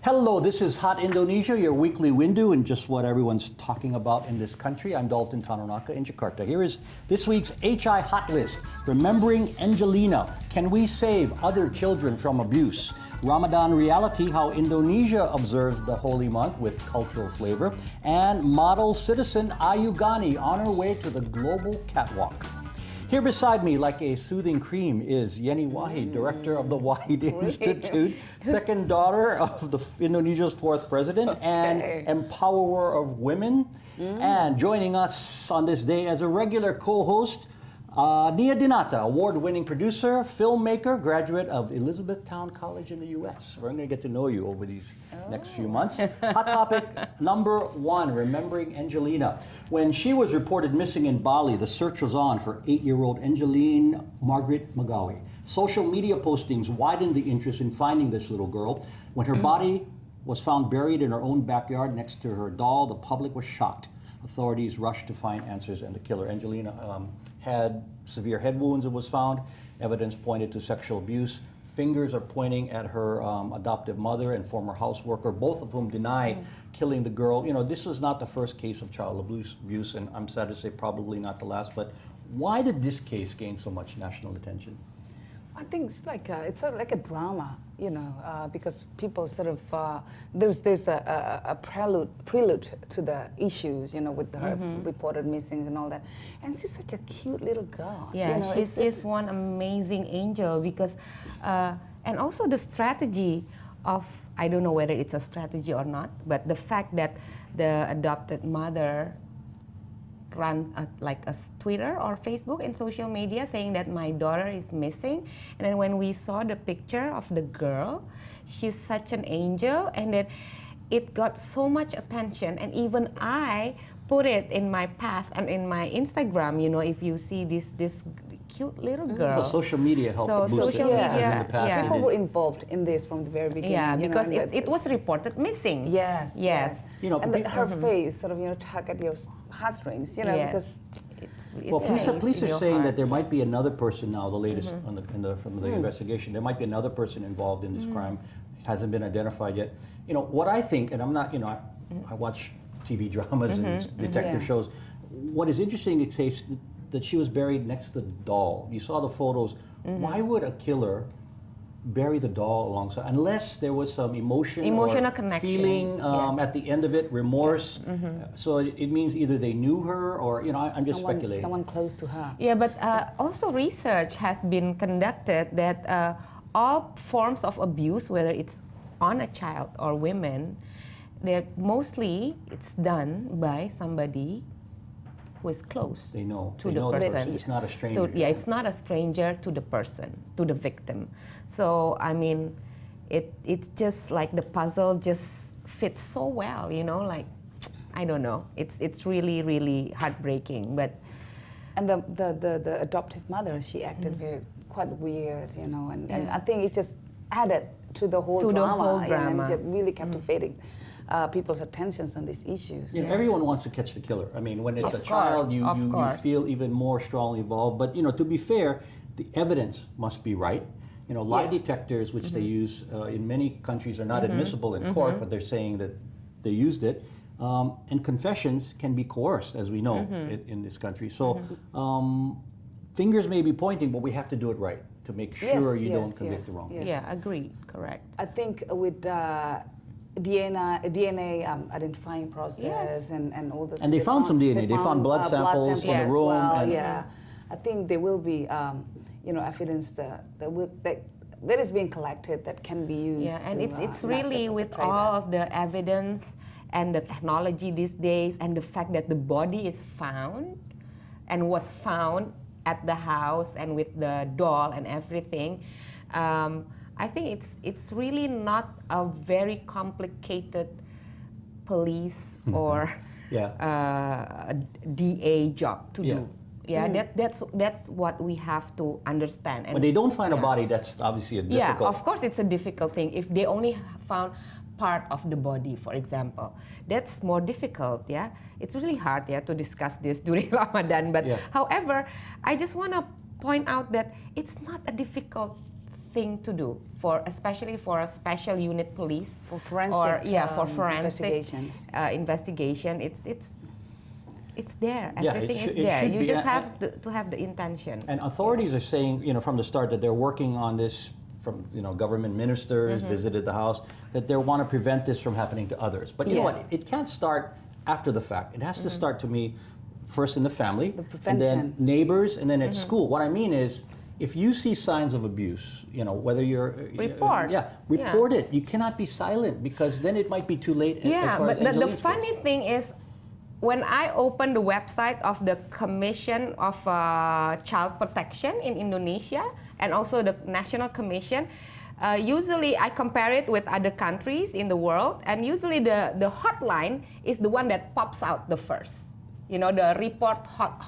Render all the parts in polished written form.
Hello, this is Hot Indonesia, your weekly window and just what everyone's talking about in this country. I'm Dalton Tanonaka in Jakarta. Here is this week's HI Hot List. Remembering Angelina. Can we save other children from abuse? Ramadan reality, how Indonesia observes the holy month with cultural flavor. And model citizen Ayu Ghani on her way to the global catwalk. Here beside me, like a soothing cream, is Yeni Wahid, director of the Wahid Institute, second daughter of Indonesia's fourth president, and empowerer of women. And joining us on this day as a regular co-host, Nia Dinata, award-winning producer, filmmaker, graduate of Elizabethtown College in the U.S. We're going to get to know you over these next few months. Hot topic number one, remembering Angelina. When she was reported missing in Bali, the search was on for 8-year-old Angeline Margaret Magawi. Social media postings widened the interest in finding this little girl. When her body was found buried in her own backyard next to her doll, the public was shocked. Authorities rushed to find answers and the killer. Angelina had severe head wounds, it was found. Evidence pointed to sexual abuse. Fingers are pointing at her adoptive mother and former houseworker, both of whom deny killing the girl. You know, this was not the first case of child abuse, and I'm sad to say probably not the last, but why did this case gain so much national attention? I think it's like like a drama, you know, because people sort of there's a prelude to the issues, you know, with her reported missings and all that, and she's such a cute little girl. Yeah, you know, she's just one amazing angel because, and also the strategy of, I don't know whether it's a strategy or not, but the fact that the adopted mother run like a Twitter or Facebook and social media saying that my daughter is missing, and then when we saw the picture of the girl, she's such an angel, and then it got so much attention, and even I put it in my path and in my Instagram. You know, if you see this cute little girl. So social media helped boost social it, media, as in the past. People were involved in this from the very beginning. Yeah, you because know, it was reported missing. Yes. You know, and her face sort of, you know, tug at your heartstrings, you know, because. Well, police are saying that there might be another person now, the latest from the investigation, there might be another person involved in this crime, hasn't been identified yet. You know, what I think, and I'm not, you know, I watch TV dramas and detective shows. What is interesting is that she was buried next to the doll. You saw the photos. Why would a killer bury the doll alongside, unless there was some emotional connection, feeling at the end of it, remorse. So it means either they knew her or, you know, I'm just speculating. Someone close to her. Yeah, but also research has been conducted that all forms of abuse, whether it's on a child or women, that mostly it's done by somebody who is close. They know to the person. It's not a stranger. It's not a stranger to the person, to the victim. So I mean, it's just like the puzzle just fits so well, you know. Like, I don't know. It's really, really heartbreaking. But and the adoptive mother, she acted quite weird, you know, and I think it just added to the whole drama. And it really captivating people's attentions on these issues. Yeah, everyone wants to catch the killer. I mean, when it's a child, you feel even more strongly involved. But, you know, to be fair, the evidence must be right. You know, lie detectors, which they use in many countries, are not admissible in court, but they're saying that they used it. And confessions can be coerced, as we know, in this country. So fingers may be pointing, but we have to do it right to make sure you don't convict the wrong person. Yeah, agreed, correct. I think with DNA identifying process and all the. And they found some DNA. They found blood samples from the room. Well, I think there will be, you know, evidence that is being collected that can be used. Yeah, and it's really with all of the evidence and the technology these days, and the fact that the body is found and was found at the house and with the doll and everything. I think it's really not a very complicated police or DA job to do. Yeah, that's what we have to understand. And when they don't find a body, that's obviously a difficult. Yeah, of course it's a difficult thing. If they only found part of the body, for example, that's more difficult. Yeah, it's really hard. Yeah, to discuss this during Ramadan. But however, I just want to point out that it's not a difficult thing to do for, especially for a special unit police For forensic, or for forensic investigations. investigation. It's there. Yeah, Everything it is should there. be, You just and- have to have the intention. And authorities are saying, from the start that they're working on this. From government ministers visited the house, that they want to prevent this from happening to others. But you know what? Yes. It can't start after the fact. It has to start, to me, first in the family, The and then prevention. neighbors, and then at school. What I mean is, if you see signs of abuse, whether you're Report. report it. You cannot be silent, because then it might be too late. as Yeah, far but as the Angeline's funny goes. thing is, when I opened the website of the Commission of Child Protection in Indonesia and also the National Commission, usually I compare it with other countries in the world, and usually the hotline is the one that pops out the first. The report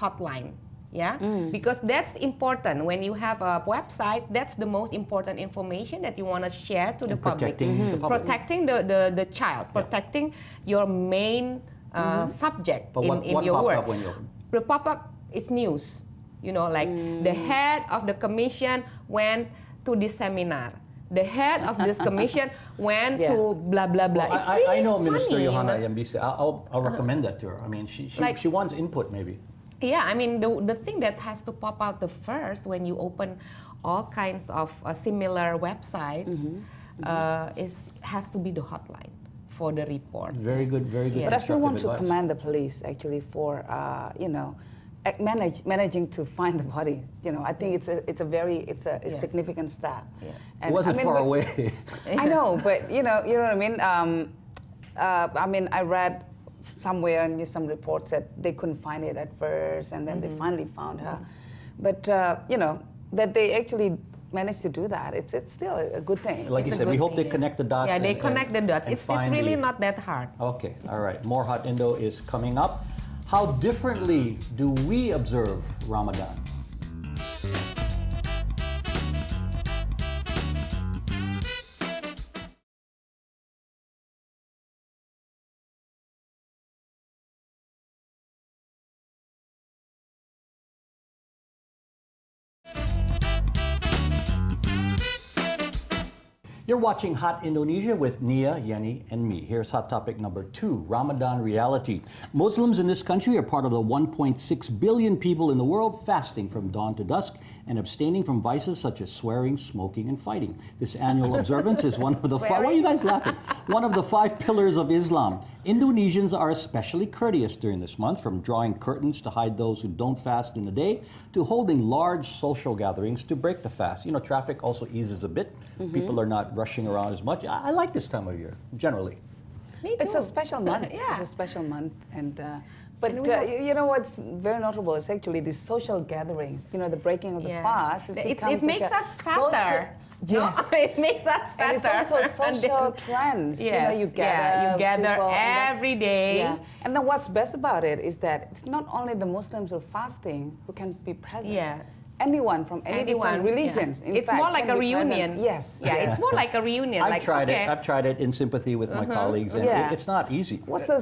hotline. Yeah, because that's important. When you have a website, that's the most important information that you want to share to the And public. protecting the public. Protecting the child, protecting your main subject But in what your popped work. up when you opened? The pop-up is news. Like the head of the commission went to this seminar. The head of this commission went Yeah. to blah blah blah. Well, It's I really know Minister funny, Johanna Yambise. I'll recommend that to her. I mean, she Like- wants input, maybe. Yeah, I mean the thing that has to pop out the first when you open all kinds of similar websites has to be the hotline for the report. Very good, very good. Yeah. But I still want to constructive advice. commend the police actually for managing to find the body. I think it's a Yes. significant step. Yeah. It wasn't far away. I know, but you know what I mean. I read somewhere and some reports that they couldn't find it at first, and then they finally found her. But that they actually managed to do that. It's still a good thing. Like you It's a said, we good hope they thing. connect the dots. Yeah, they and- connect the dots. and It's find really the- not that hard. Okay, all right. More Hot Indo is coming up. How differently do we observe Ramadan? You're watching Hot Indonesia with Nia, Yenny, and me. Here's hot topic number 2, Ramadan reality. Muslims in this country are part of the 1.6 billion people in the world fasting from dawn to dusk and abstaining from vices such as swearing, smoking, and fighting. This annual observance is one of the why are you guys laughing? One of the 5 pillars of Islam. Indonesians are especially courteous during this month, from drawing curtains to hide those who don't fast in the day to holding large social gatherings to break the fast. Traffic also eases a bit. People are not rushing around as much. I like this time of year, generally. Me too. It's a special month. Yeah. It's a special month, but And we have- you know what's very notable is actually these social gatherings. The breaking of the Yeah. fast. It's It become makes such a us fatter. Yes. No? It makes us fatter. And it's also And social then- trends. Yes, You gather. you gather people, and then- every day. Yeah. And then what's best about it is that it's not only the Muslims who are fasting who can be present. Yes. Anyone from any different religions. Yeah. In It's fact, more like can a be present. reunion. Yes. Yeah, it's more like a reunion. I've like, tried okay. it. I've tried it in sympathy with my colleagues, and Yeah. it's not easy. What's so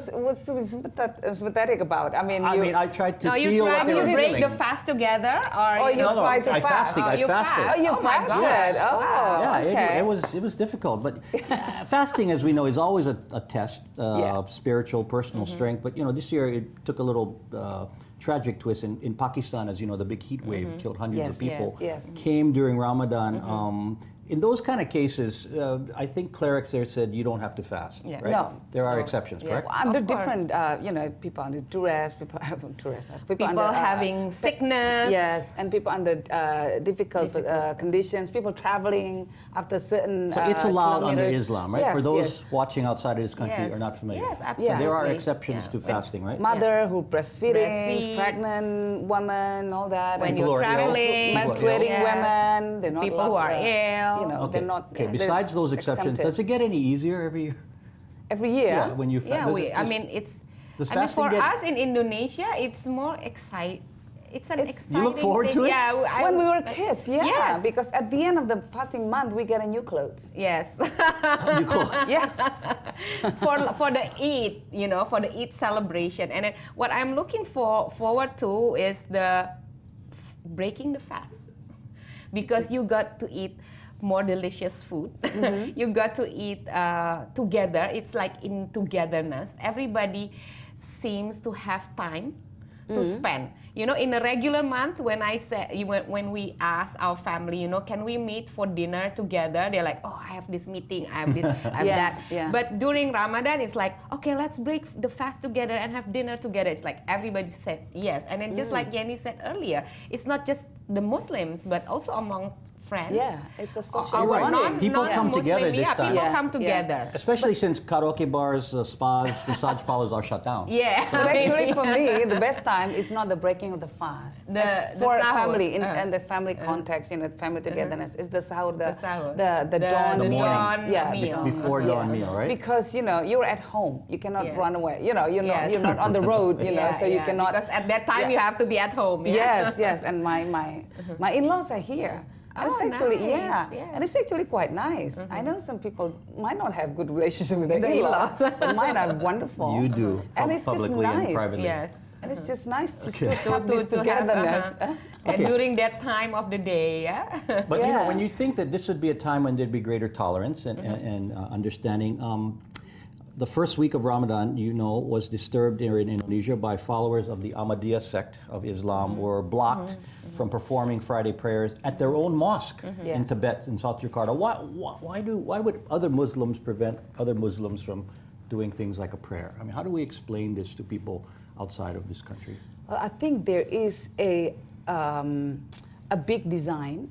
sympathetic about? I tried to No, you feel what tried they to were break feeling. the fast together, or you No, tried to I fast. fasted. Oh, I you fasted. fast. Oh, you Oh my fasted. gosh. Oh, Yeah, okay. it was difficult, but fasting, as we know, is always a test Yeah. of spiritual, personal strength. But this year it took a little tragic twist in Pakistan. As you know, the big heat wave killed hundreds of Yes, people. yes. Came during Ramadan. In those kind of cases, I think clerics there said you don't have to fast. Yeah. Right? No. There are exceptions, Yes. correct? Under Of course. different, people under duress, people people under, having sickness. Yes, and people under difficult conditions, people traveling after certain So it's allowed under kilometers. Islam, right? Yes, For those yes. watching outside of this country Yes. are not familiar. Yes, So absolutely. there are exceptions Yeah. to fasting, right? Mother who breastfeeding, Breastfeed. pregnant woman, all that. When and People you're are ill. traveling, menstruating Yes. women, they're not People allowed who are to, ill. Okay. they're not. Okay. they're Besides those exceptions, exempted. does it get any easier every year? Every year? When you Yeah, does it- I does- mean it's. does I mean, fasting for get- us in Indonesia, it's more exciting. It's an exciting. You look forward thing. to it? Yeah, When we were kids, yeah. Yes. Because at the end of the fasting month, we get a new clothes. Yes. You close. Yes. for the Eid, for the Eid celebration, and then what I'm looking forward to is the breaking the fast, because you got to eat more delicious food. You got to eat together. It's like in togetherness. Everybody seems to have time to spend. You know, in a regular month, when I said, when we ask our family, you know, can we meet for dinner together? They're like, oh, I have this meeting, I have this, I have that. Yeah. But during Ramadan, it's like, okay, let's break the fast together and have dinner together. It's like everybody said yes. And then just like Jenny said earlier, it's not just the Muslims, but also among friends. Yeah, it's a social You're right. People come together this time. People come together. Especially since karaoke bars, spas, massage parlors are shut down. Yeah. But actually, for me, the best time is not the breaking of the fast. For sahur. family, in the family context, you know, family togetherness, is the sahur, the dawn, The dawn yeah, meal. Before dawn meal, right? Because you know you're at home, you cannot Yes. run away. You know, you're Yes. you're not on the road. You know, so you cannot. Because at that time Yeah. you have to be at home. Yes, and my in-laws are here. And it's Oh, actually, nice, yeah, yes. and it's actually quite nice. I know some people might not have good relationship with their The in-laws, in-laws. but mine are wonderful. You do, and it's just publicly nice. and privately. Yes. And it's just nice to Okay. still have this To have, togetherness. And Okay. during that time of the day, yeah. But you know, Yeah. when you think that this would be a time when there'd be greater tolerance and understanding, the first week of Ramadan, you know, was disturbed here in Indonesia by followers of the Ahmadiyya sect of Islam were blocked from performing Friday prayers at their own mosque in Yes. Tibet in South Jakarta. Why would other Muslims prevent other Muslims from doing things like a prayer? I mean, how do we explain this to people outside of this country? Well, I think there is a big design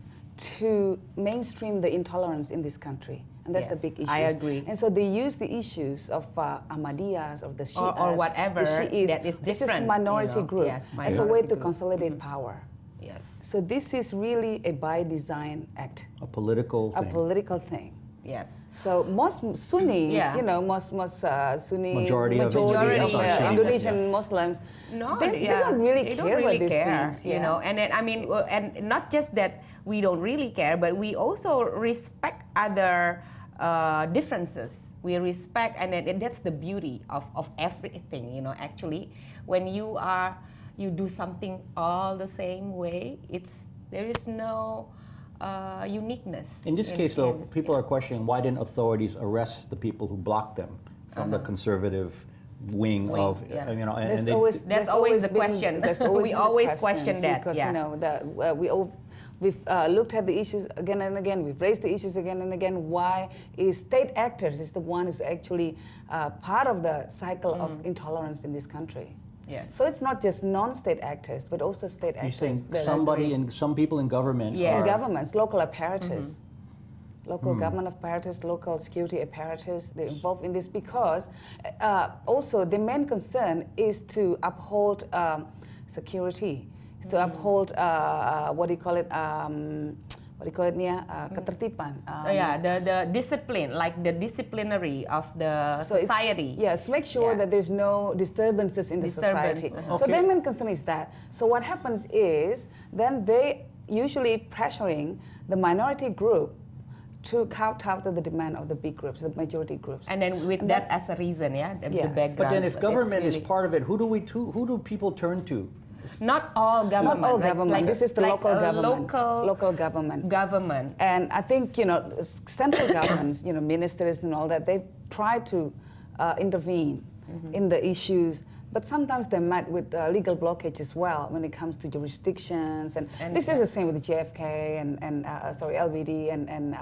to mainstream the intolerance in this country. And that's the Yes, big issue. I agree. And so they use the issues of Ahmadiyyas, of the Shiites, Or whatever the Shiites, that is this different, is minority you know. group, Yes, as a way minority to group. consolidate power. Yes. So this is really a by design act, A political a thing. political thing. Yes. So most Sunnis, Yeah. you know, most Sunni Majority of Indonesians are Sunni, Indonesian Muslims, No, they don't really they care don't really about these care, things. you know. And then I mean, and not just that we don't really care, but we also respect other differences. We respect, and then that's the beauty of everything, you know. Actually, when you do something all the same way, there is no uniqueness. In this case, though, people are questioning why didn't authorities arrest the people who blocked them from the conservative wing of, yeah. you know, and There's they, always, That's there's always the been- question. there's always We been the always questions question that, because yeah. you know we've looked at the issues again and again. We've raised the issues again and again. Why is state actors is the one who's actually part of the cycle of intolerance in this country? Yes. So it's not just non-state actors, but also state you're actors. saying that are somebody doing- and some people in government Yes. are, in governments, local apparatus, local government apparatus, local security apparatus, they're involved in this because also the main concern is to uphold security, to uphold what do you call it? Ketertiban. The discipline, like the disciplinary of the So it's- society. Yes, make sure Yeah. that there's no disturbances in the Disturbance, society. uh-huh. So Okay. their main concern is that. So what happens is then they usually pressuring the minority group to kowtow to the demand of the big groups, the majority groups. And then with And that as a reason, yeah, the Yes. background. but then if That's government is really- part of it, who do people turn to? Not all government. Not all like- government. like- This is the like local a government. Local Local government. government. And I think, you know, central governments, you know, ministers and all that, they try to intervene in the issues, but sometimes they're met with legal blockage as well when it comes to jurisdictions. And this is the same with JFK and LBD and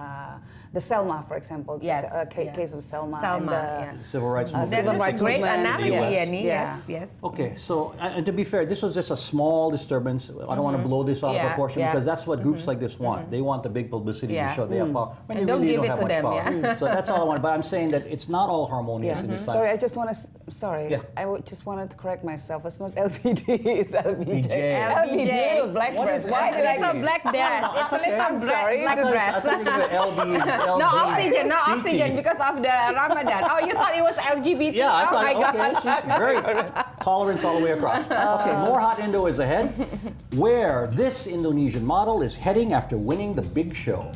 the Selma, for example. Yes, yeah. Case of Selma. Selma, and yeah. The civil rights movement. civil That is a rights great movement, analogy, US. Annie. Yeah. Yes. Okay, so and to be fair, this was just a small disturbance. I don't want to blow this out of Yeah, proportion yeah. because that's what groups like this want. They want the big publicity Yeah. to show they have power when And they don't really give don't it have to much them, power. yeah. So that's all I want. But I'm saying that it's not all harmonious in this time. Sorry, I just want to. Sorry, Yeah. just wanted to correct myself. It's not LBD. It's LBJ. BJ. LBJ, little black What dress. is Why did I? Little black dress. It's a okay. little I'm sorry, black it's just- dress. I thought you were LB. No oxygen, no CT. oxygen because of the Ramadan. Oh, you thought it was LGBT? Yeah, I oh thought, my okay, God. she's very tolerance all the way across. Okay, more hot Indo is ahead, where this Indonesian model is heading after winning the big show.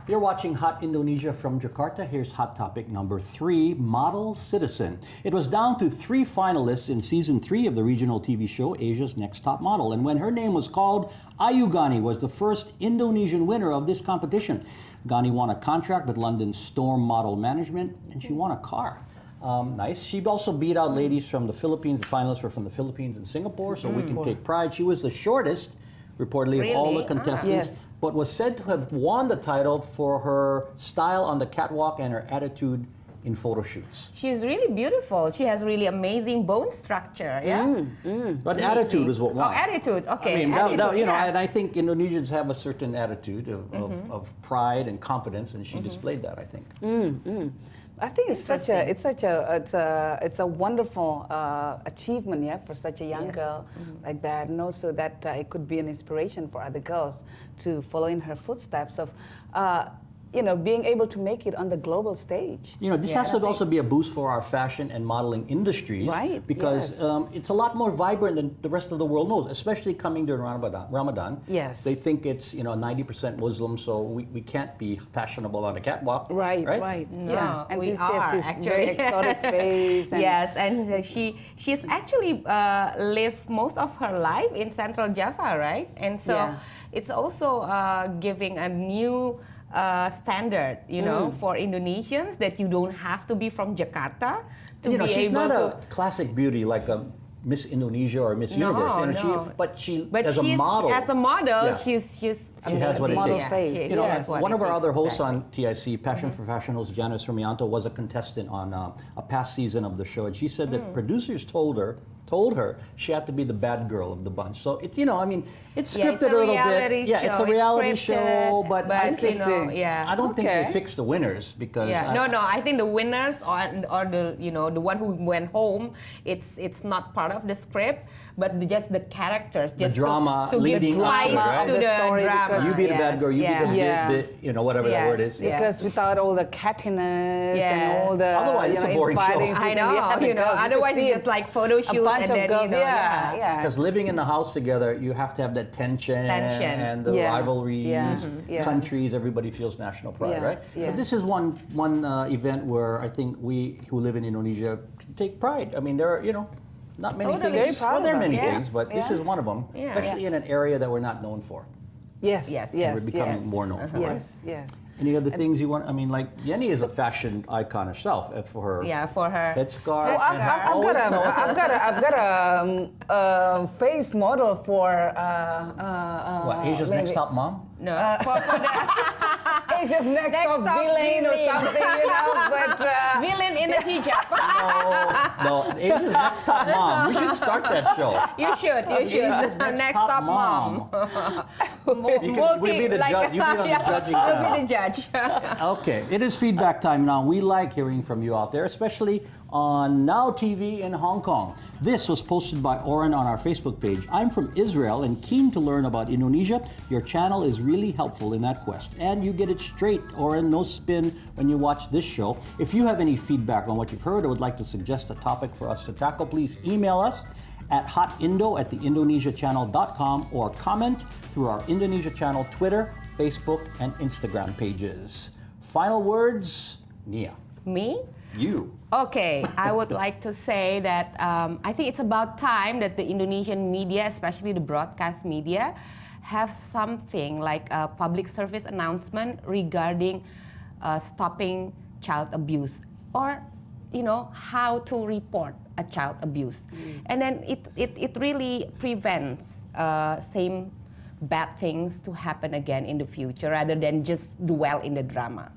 You're watching Hot Indonesia from Jakarta. Here's hot topic number 3, Model Citizen. It was down to 3 finalists in season 3 of the regional TV show Asia's Next Top Model. And when her name was called, Ayu Ghani was the first Indonesian winner of this competition. Ghani won a contract with London's Storm Model Management, and she won a car. Nice. She also beat out ladies from the Philippines. The finalists were from the Philippines and Singapore, so we can take pride. She was the shortest, reportedly, of all the contestants, Yes. but was said to have won the title for her style on the catwalk and her attitude in photo shoots. She's really beautiful. She has really amazing bone structure. Yeah. But attitude is what won. Oh, attitude. Okay. I mean, attitude, you know, yes. and I think Indonesians have a certain attitude of pride and confidence, and she displayed that, I think. I think it's a wonderful achievement, yeah, for such a young girl like that, and also that it could be an inspiration for other girls to follow in her footsteps of, you know, being able to make it on the global stage. You know, this has to also be a boost for our fashion and modeling industries, Right, because yes. It's a lot more vibrant than the rest of the world knows, especially coming during Ramadan. Yes. They think it's, you know, 90% Muslim, so we can't be fashionable on a catwalk. Right. No, Yeah, and we she has this are, very actually. exotic face. And Yes, and she's actually lived most of her life in Central Java, right? And so Yeah. it's also giving a new standard, you know, for Indonesians, that you don't have to be from Jakarta to You know, be she's able not to. a classic beauty like a Miss Indonesia or Miss Universe. You know, But she she's, as a model. as a model, Yeah. she's She has what it model takes. face. You know, has what one it of our takes, other hosts exactly. on TIC, Passion for Fashion host Janice Hermianto, was a contestant on a past season of the show, and she said that producers told her she had to be the bad girl of the bunch. So it's, you know, I mean, it's Yeah, scripted it's a a little reality bit. Yeah, it's a show. It's reality scripted, show, but I but, you think know, yeah. I don't think they Okay. fixed the winners because Yeah, no. I think the winners or the, you know, the one who went home, it's not part of the script, but just the characters, just drama to give leading up to spice it, right? to The the story, drama. because you be the bad girl, you yeah. be the Yeah. you know, whatever that Yes, word is. yeah. because without all the cattiness Yeah. and all the Otherwise, it's a boring show. infightings I within know, the you know, girls, otherwise see it's just like photo shoot a bunch and of then, girls, you know, yeah. Because living in the house together, you have to have that tension. And the Yeah. rivalries, Yeah. Mhm. Yeah. countries, everybody feels national pride, Yeah. right? Yeah. But this is one event where I think we who live in Indonesia can take pride. I mean, there are, you know, not many Totally. things. Very proud Well, there are of many it. things, Yes. but this Yeah. is one of them, Yeah. especially in an area that we're not known for. Yes, Yes. yes, We're becoming yes. more known for. Right? Yes, yes. Any other things you want? I mean, like Yenny is a fashion icon herself for her Yeah, for her. headscarf. Well, I've got a face model for What, Asia's maybe Next Top Mom? No, for the Asia's next top top villain or villain. something, you know. But villain in the hijab. No, Asia's Next Top Mom. We should start that show. You should. Asia's Next Top Mom. We'll be the judge. You'll be on the judging You'll panel. be the judge. Okay, it is feedback time now. We like hearing from you out there, especially on Now TV in Hong Kong. This was posted by Oren on our Facebook page. I'm from Israel and keen to learn about Indonesia. Your channel is really helpful in that quest. And you get it straight, Oren, no spin when you watch this show. If you have any feedback on what you've heard or would like to suggest a topic for us to tackle, please email us at hotindo@theindonesiachannel.com or comment through our Indonesia channel Twitter, Facebook, and Instagram pages. Final words, Nia. Me? You. Okay, I would like to say that I think it's about time that the Indonesian media, especially the broadcast media, have something like a public service announcement regarding stopping child abuse, or, you know, how to report a child abuse. And then it really prevents same bad things to happen again in the future, rather than just dwell in the drama.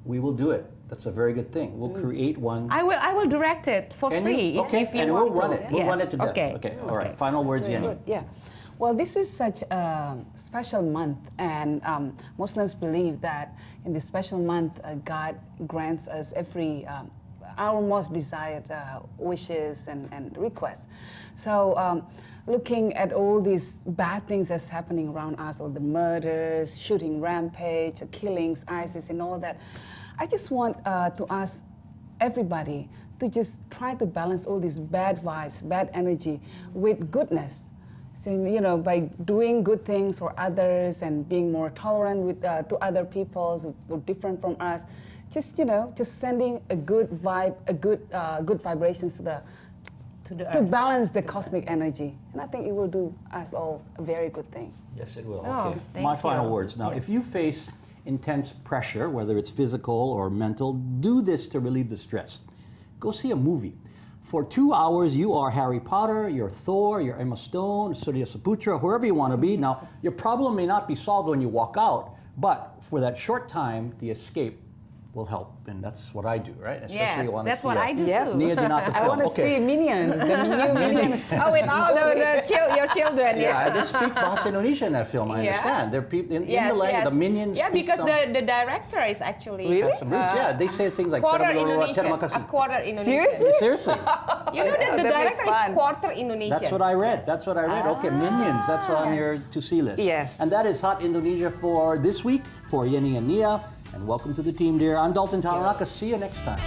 We will do it. That's a very good thing. We'll create one. I will direct it for Can free you? Okay, if you and want we'll run to. it. We'll Yes. run it to death. Okay. All right. Final words, very Yenny. good, yeah. Well, this is such a special month, and Muslims believe that in this special month, God grants us our most desired wishes and requests. So, looking at all these bad things that's happening around us, all the murders, shooting rampage, killings, ISIS, and all that, I just want to ask everybody to just try to balance all these bad vibes, bad energy with goodness. So, you know, by doing good things for others and being more tolerant with to other people who are different from us, just, you know, just sending a good vibe, a good vibrations to the to earth. balance the cosmic energy. And I think it will do us all a very good thing. Yes, it will. Oh, Okay. thank My final you. words. Now, Yes. if you face intense pressure, whether it's physical or mental, do this to relieve the stress. Go see a movie. For 2 hours, you are Harry Potter, you're Thor, you're Emma Stone, Surya Saputra, whoever you want to be. Now, your problem may not be solved when you walk out, but for that short time, the escape will help, and that's what I do, right? Yes, you want that's to see what I do Yes. too. Nia Donata I film. want to Okay. see Minion, the new Minions. Oh, with all your children. Yeah, they speak Bahasa Indonesia in that film. I Yeah. understand. They're people in Yes, the language. yes. The minions. Yeah, speak because some, the director is actually Really? some roots. Yeah, they say things like quarter "Terima Indonesian. kasih." A quarter Indonesian. Seriously? Seriously, You know that the That'd be director is fun. quarter Indonesian. that's what I read. Yes. That's what I read. Okay, Minions. That's on your to-see list. Yes. And that is Hot Indonesia for this week for Yeni and Nia. And welcome to the team, dear. I'm Dalton Taranaka. See you next time.